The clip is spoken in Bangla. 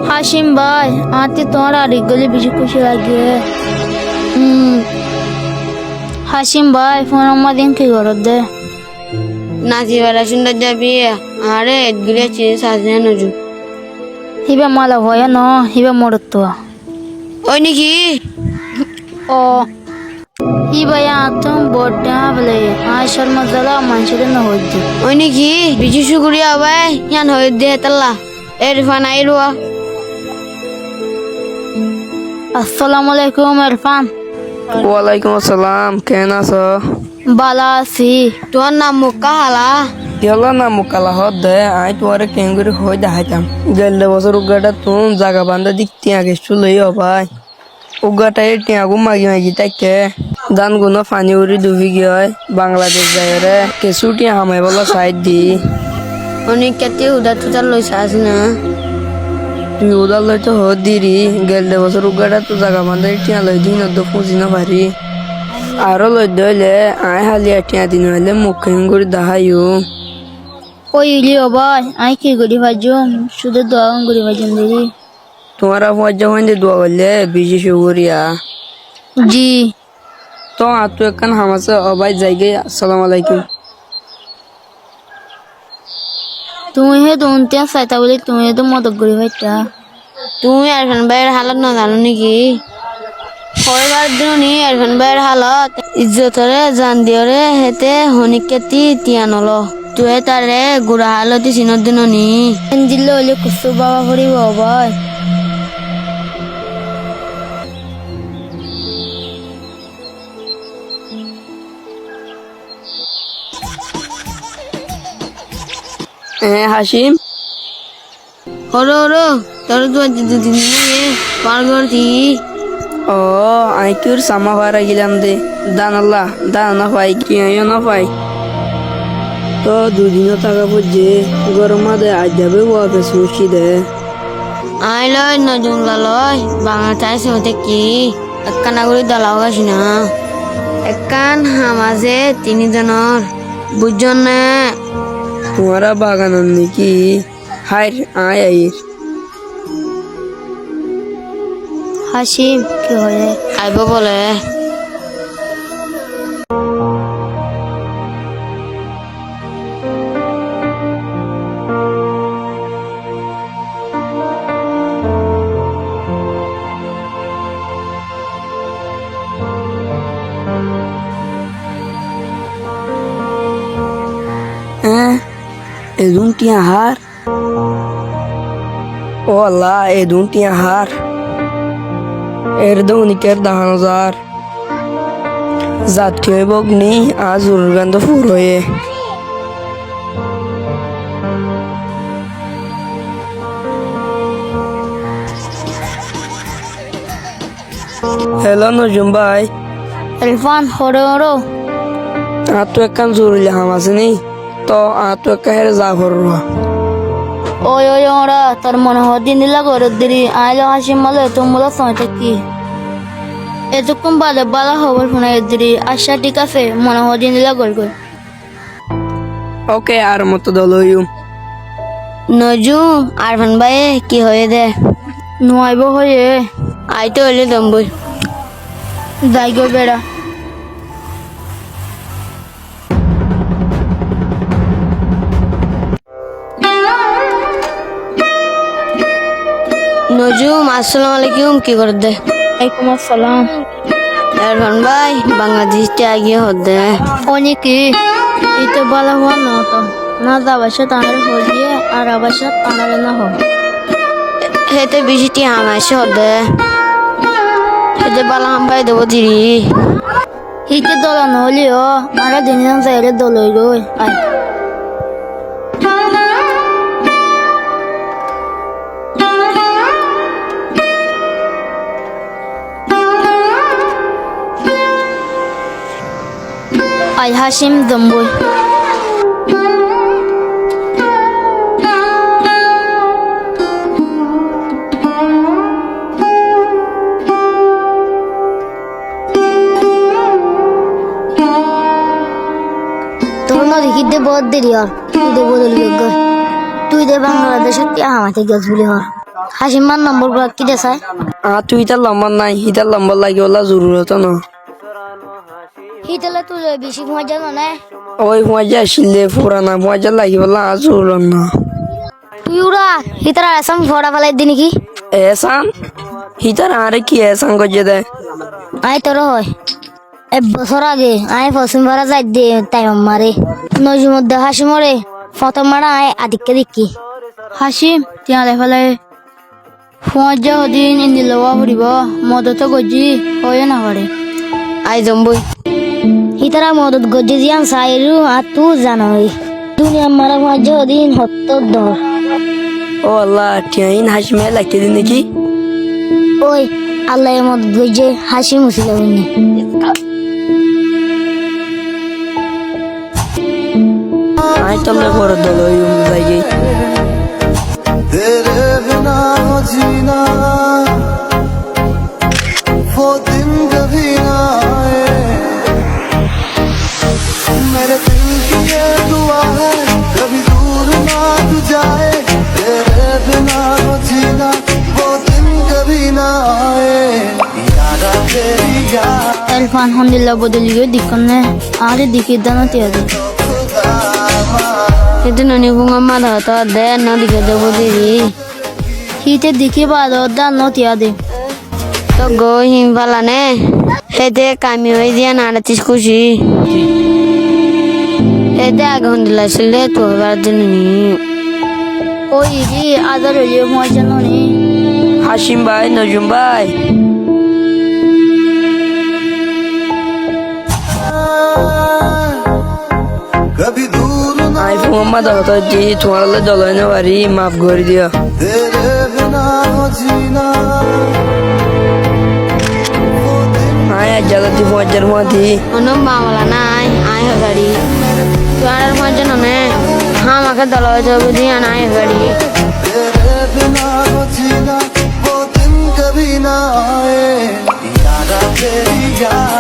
হাসিম ভাই, আতে তোমার আরেক গেলে বেশি খুশি লাগে। হাসিম ভাই, ফোন আমার দিন কি করত দে নাচি বেড়া সুন্দর যাবি আরে এদগুলি চিজ আছে নজু হিবা মালা ভয় ন হিবা মরত তো ওই নাকি ও হিবা আতম বড়টা বলে আয়সার মজালা মানুষের না হইছে ওই নাকি বিজু শুকুরিয়া ভাই ইয়ান হয়ে দে তাল্লা এরফান আইরুয়া আসসালামু আলাইকুম ইরফান। ওয়ালাইকুম আসসালাম, কেন আছো? বালা আছি। তোর নাম মুক্কা হালা কেলা না মুকালা হদ দে আই তোমারে কেঙ্গুরি হই দেখাইতাম গেলে বছর উগাটা তুম জাগা বান্ধা দিক টিয়া গেছু লই ভাই উগাটা এই টিয়াগু মাগি মাগি তাইকে দান গুনো ফানি উড়ি ডুবি গিয়ে বাংলাদেশ যায় রে কেসু টিয়া হামাই বলা সাইড দি অনেক কেতে উদা তুতার লইছে আছে না তুই উদার লই তো হদ দিরি গেলে বছর উগাটা তো জাগা বান্ধা টিয়া লই দিন তো খুঁজি না পারি আরো লই দইলে আই হালিয়া টিয়া দিন হইলে মুখ কেঙ্গুরি দাহাইও ওই ইলি ও ভাই আই কি করি ভাজুম শুধু দোয়া করি ভাজুম দিদি। তোমারা পয়সা হইতে দোয়া করলে বিজি শুকরিয়া জি তো আতু একখান হামাসে অবাই জায়গায় আসসালামু আলাইকুম তুমি হে দুনতিয়া চাইতা বলে তুমি তো মদক করি ভাইটা তুমি এরফান ভাইয়ের হালত না জানো নাকি হরবার দিন নি এরফান ভাইয়ের হালত ইজ্জতরে জান দিয়রে হেতে হনিক কেতি তিয়ান হলো তুই তারে গুড়া হালতি চিনত দিন নি দিল্লি হলে কুসু বাবা পড়িব ভাই। হাসিম হরো হরো তোর তো দুদিন পার করছি ও আই কিউর সামা ভাড়া গেলাম দে দান আল্লাহ দান না পাই কি আইও না পাই তো দুদিনও টাকা পড়ছে গরম দে আজ যাবে ওয়াপে সুশি দে আই লয় নজুন লয় বাংলা চাইছে হতে কি একখান আগুরি দলাও গেছি না একখান হামাজে তিনজনের বুঝজন না তোমারা বাগান নাকি হাই আয় আইর হাসিম কি হয় আইব বলে এদুন টিয়া হার ও আল্লাহ এদুন টিয়া হার এর দৌনিকের দাহান হাজার জাতীয় বগ্নি আজ উর্গান্দ ফুর হয়ে হ্যালো নজুম ভাই ইরফান হরে হরো আর তো একখান জরুরি হাম আছে নি তো আর তো একটা হেরে যা করবো ওই ওই ওরা তোর মনে হয় দিন দিলা করে দিলি আইলো হাসিম বলে তোমরা সময় কি এতক্ষণ বাদে বালা খবর ফোনে দিলি আচ্ছা ঠিক আছে মনে হয় দিন দিলা গোল গোল ওকে আর মতো দল হইম নজুম আরফান ভাই কি হয়ে দে নোয়াইব হয়ে আইতে হইলে দম্বই যাই গো বেড়া নজুম আসসালামু আলাইকুম কি করে দে ওয়ালাইকুম আসসালাম। এরফান ভাই বাংলাদেশ আগিয়ে হদে অনেকে এই তো বলা হওয়া না তো না যাবার সাথে আমার হয়ে গিয়ে আর আবার সাথে আমার না হোক হেতে বেশিটি হামাইছে হদে হেতে বালা হাম ভাই দেবো দিরি হিতে দলানো হলেও আর দিন যাইলে দলই রই আয় আয় হাসিম দম্বই তোর না দেখি দে বহুত দেরি আর বদল গা তুই দে বাংলাদেশের টিয়া আমাতে গেছ বলি হর হাসিমার নম্বর গুলা কি দেখায় তুই তার লম্বর নাই হিতার লম্বর লাগে ওলা জরুরত না হিতালে তুই বেশি ঘুমা জানো না ওই মজা আসলে পুরানা মজা লাগে ওলা জরুরত না তুই উড়া হিতারা আসাম ফড়া ফেলাই দি নাকি এসান হিতার আরে কি এসান গজে দে আয় তোর হয় এক বছর আগে আয় পশ্চিম ভাড়া যাই দে তাই মারে নজর মধ্যে হাসি মরে প্রথম মারা আয় আদিককে দেখি হাসিম তিয়ালে ফেলে ফুঁজা হদিন ইন্দি লওয়া ফুরিব মদত গজি হয়ে না পারে আই জম্বই হিতারা মদত গজি জিয়ান সাইরু আর তু জানোই দুনিয়া মারা ফুঁজা হদিন হত্তর দর ও আল্লাহ টিয়াইন হাসিমে লাগতে দিন নাকি ওই আল্লাহ মদত গজে হাসি মুছিল হইনি আয় তোমরা করে দল ওই লাগে तेरे बिना हो जीना वो दिन कभी ना आए मेरे दिल की ये दुआ है कभी दूर ना तू जाए तेरे बिना हो जीना वो दिन कभी ना आए यादा तेरी याद এলফান হন্দিল্লা বদলি গিয়ে দিকনে আরে দিকে দানো তিয়াদে itu nani bunga mada ta de na dike de bodiri হিতে দিকে বাদ দানো তিয়াদে to go him bala ne hede kami hoy dia na ratis kushi hede agon dila sile to bar dinni ওই জি আদার হইলে মজা ননি হাসিম ভাই নজুম ভাই कभी दूर ना আই মোহাম্মদ হতো জি তোমার দল না বাড়ি মাফ করে দিও तेरे बिना हो जीना वो दिन আয় জালাতি মজ্জার মধ্যে ono bawala nai ai ho gari tuarar maja no ne ha maka dalo jo budi anai gari तेरे बिना हो जीना वो दिन कभी ना आए यादा तेरी याद